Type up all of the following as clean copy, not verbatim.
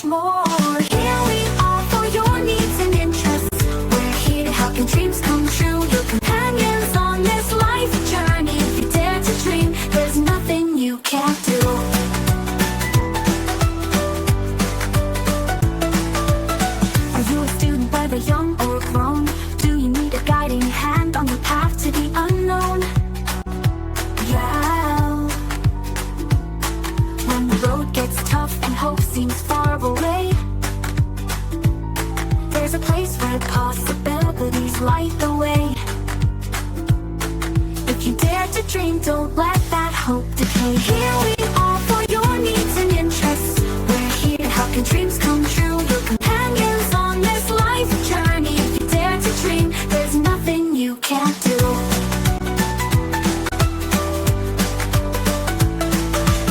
much more. Here we are for your needs and interests. We're here to help your dreams come true. Your companions on this life journey. If you dare to dream, there's nothing you can't do. Are you a student, whether young or grown? Do you need a guiding hand on the path to the unknown? Yeah. When the road gets tough and hope seems far away, there's a place where possibilities light the way. If you dare to dream, don't let that hope decay. Here we are for your needs and interests. We're here to help your dreams come true. Your companions on this life journey. If you dare to dream, there's nothing you can't do.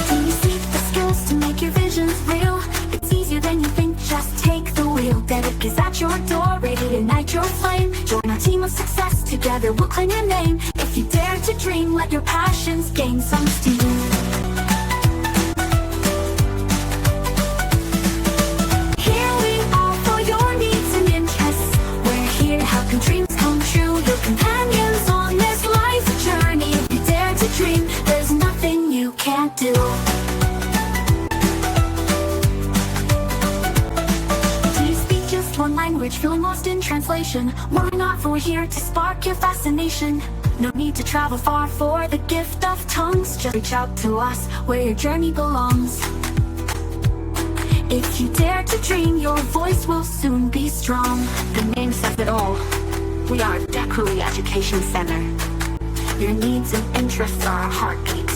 Do you seek the skills to make your visions real? It's easier than you think, just take the wheel. Dedic is at your door, ready to ignite your flame. Join our team of success, together we'll claim your name. If you dare to dream, let your passions gain some steam. Here we are for your needs and interests. We're here to help your dreams come true. Your companions on this life journey. If you dare to dream, there's nothing you can't do. Do you speak just one language, feeling lost in translation? Worry not, for we're here to spark your fascination. No need to travel far for the gift of tongues. Just reach out to us where your journey belongs. If you dare to dream, your voice will soon be strong. The name says it all. We are Decroly Education Centre. Your needs and interests are our heartbeat.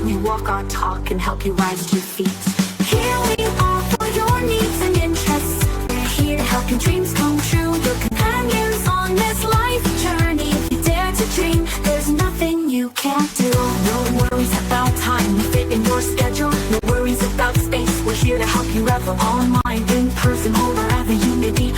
We walk our talk and help you rise to your feet. Here we are for your needs and interests. We're here to help your dreams come true. Your companions on this life journey. If you dare to dream, there's nothing you can't do. No worries about time, we fit in your schedule. No worries about space, we're here to help you revel. Online, in person, or wherever you may be.